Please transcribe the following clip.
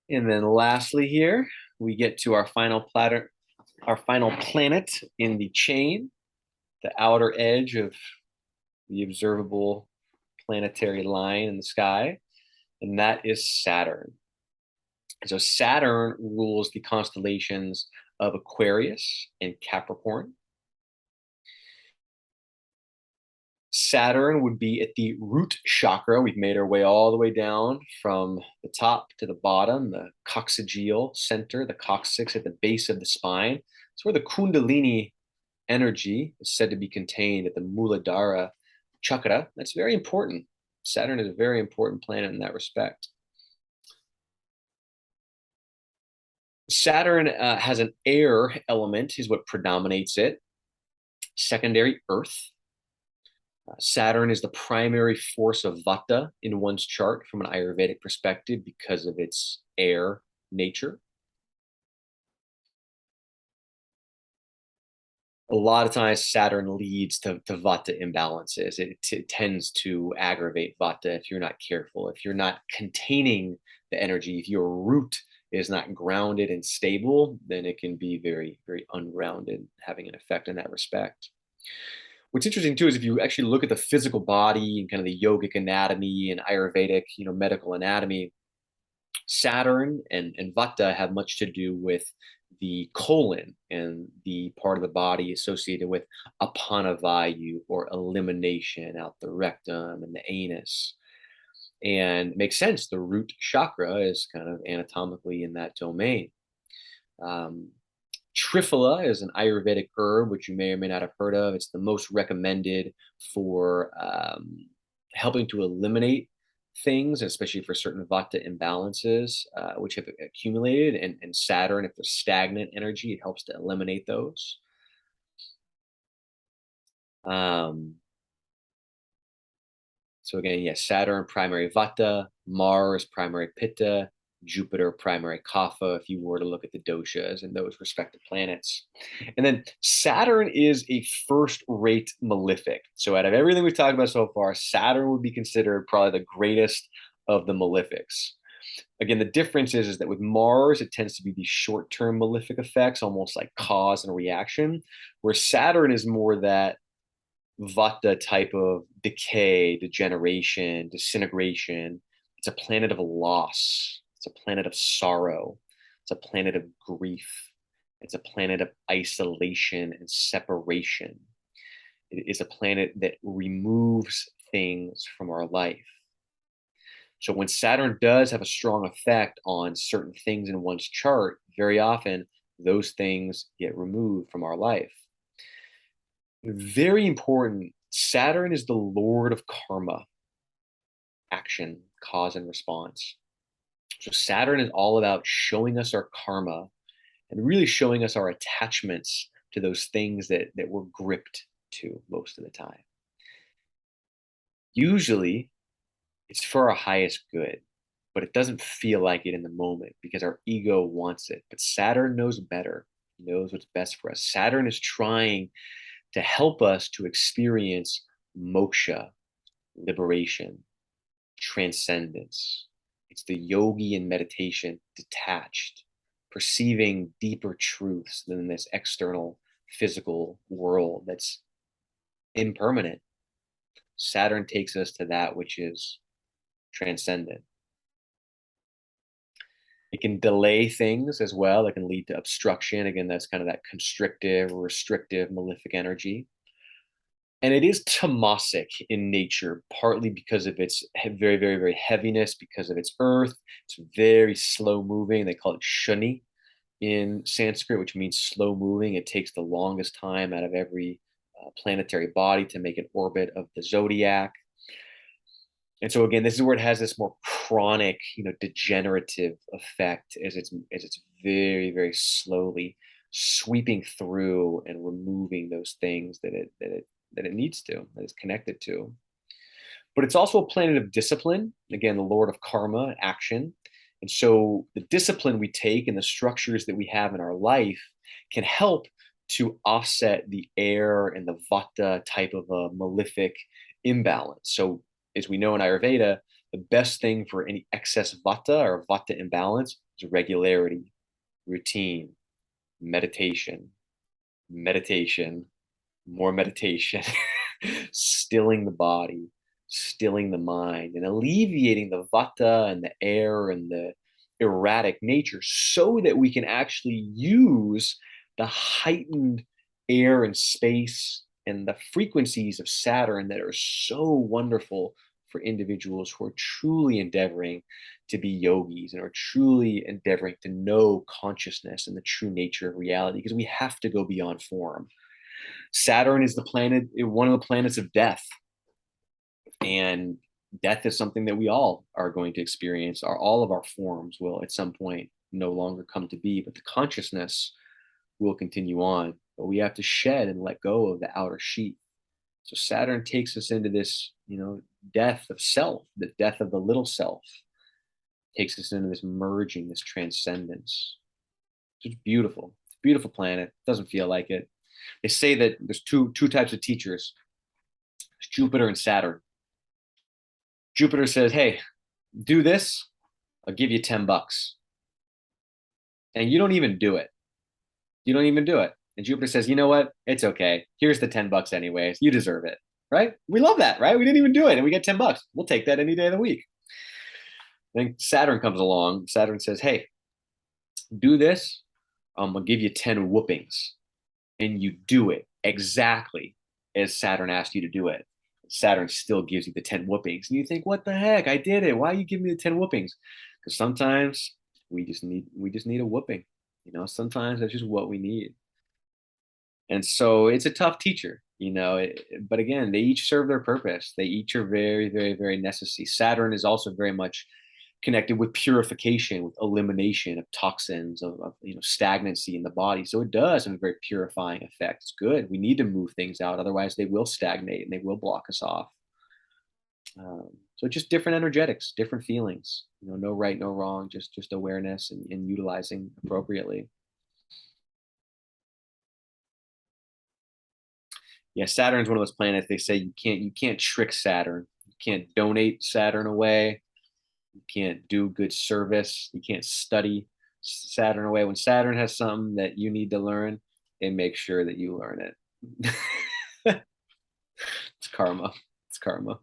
And then lastly here, we get to our final planet in the chain, the outer edge of the observable planetary line in the sky, and that is Saturn. So Saturn rules the constellations of Aquarius and Capricorn. Saturn would be at the root chakra. We've made our way all the way down from the top to the bottom, the coccygeal center, the coccyx at the base of the spine. It's where the Kundalini energy is said to be contained at the Muladhara chakra. That's very important. Saturn is a very important planet in that respect. Saturn has an air element, is what predominates it. Secondary, earth. Saturn is the primary force of Vata in one's chart from an Ayurvedic perspective because of its air nature. A lot of times Saturn leads to Vata imbalances. It tends to aggravate Vata if you're not careful, if you're not containing the energy, if your root is not grounded and stable, then it can be very, very ungrounded, having an effect in that respect. What's interesting too is if you actually look at the physical body and kind of the yogic anatomy and Ayurvedic, medical anatomy, Saturn and Vata have much to do with the colon and the part of the body associated with apanavayu or elimination out the rectum and the anus. And it makes sense. The root chakra is kind of anatomically in that domain. Triphala is an Ayurvedic herb, which you may or may not have heard of. It's the most recommended for helping to eliminate things, especially for certain Vata imbalances, which have accumulated. And Saturn, if there's stagnant energy, it helps to eliminate those. So again, yes, Saturn, primary Vata, Mars, primary Pitta, Jupiter, primary Kapha, if you were to look at the doshas and those respective planets. And then Saturn is a first-rate malefic. So out of everything we've talked about so far, Saturn would be considered probably the greatest of the malefics. Again, the difference is that with Mars, it tends to be these short-term malefic effects, almost like cause and reaction, where Saturn is more that Vata type of decay, degeneration, disintegration. It's a planet of loss. It's a planet of sorrow. It's a planet of grief. It's a planet of isolation and separation. It is a planet that removes things from our life. So when Saturn does have a strong effect on certain things in one's chart, very often those things get removed from our life. Very important. Saturn is the lord of karma, action, cause, and response. So Saturn is all about showing us our karma and really showing us our attachments to those things that we're gripped to most of the time. Usually, it's for our highest good, but it doesn't feel like it in the moment because our ego wants it. But Saturn knows better, he knows what's best for us. Saturn is trying to help us to experience moksha, liberation, transcendence. It's the yogi in meditation, detached, perceiving deeper truths than this external physical world that's impermanent. Saturn takes us to that which is transcendent. It can delay things as well. It can lead to obstruction. Again, that's kind of that constrictive, restrictive, malefic energy. And it is tamasic in nature, partly because of its very, very, very heaviness, because of its earth. It's very slow moving. They call it shuni in Sanskrit, which means slow moving. It takes the longest time out of every planetary body to make an orbit of the zodiac. And so again, this is where it has this more chronic, degenerative effect as it's very, very slowly sweeping through and removing those things that it needs to, that it's connected to. But it's also a planet of discipline, again, the lord of karma, action. And so the discipline we take and the structures that we have in our life can help to offset the air and the vata type of a malefic imbalance. So as we know in Ayurveda, the best thing for any excess vata or vata imbalance There's regularity, routine, meditation, meditation, more meditation, stilling the body, stilling the mind, and alleviating the vata and the air and the erratic nature so that we can actually use the heightened air and space and the frequencies of Saturn that are so wonderful for individuals who are truly endeavoring to be yogis and are truly endeavoring to know consciousness and the true nature of reality, because we have to go beyond form. Saturn is the planet, one of the planets of death, and death is something that we all are going to experience. All of our forms will at some point no longer come to be, but the consciousness will continue on. But we have to shed and let go of the outer sheath. So Saturn takes us into this, death of self, the death of the little self, takes us into this merging, this transcendence. It's beautiful. It's a beautiful planet. Doesn't feel like it. They say that there's two types of teachers. There's Jupiter and Saturn. Jupiter says, "Hey, do this. I'll give you $10." And you don't even do it. You don't even do it. And Jupiter says, "You know what? It's okay. Here's the $10 anyways. You deserve it." Right? We love that, right? We didn't even do it and we get $10. We'll take that any day of the week. Then Saturn comes along. Saturn says, "Hey, do this. I'll give you 10 whoopings." And you do it exactly as Saturn asked you to do it. Saturn still gives you the 10 whoopings. And you think, what the heck? I did it. Why are you giving me the 10 whoopings? Because sometimes we just need a whooping. Sometimes that's just what we need. And so it's a tough teacher, but again, they each serve their purpose. They each are very, very, very necessary. Saturn is also very much connected with purification, with elimination of toxins, of stagnancy in the body. So it does have a very purifying effect. It's good. We need to move things out, otherwise they will stagnate and they will block us off. So just different energetics, different feelings. No right, no wrong. Just awareness and utilizing appropriately. Yeah, Saturn's one of those planets. They say you can't trick Saturn. You can't donate Saturn away. You can't do good service. You can't study Saturn away. When Saturn has something that you need to learn, it makes sure that you learn it. It's karma. It's karma.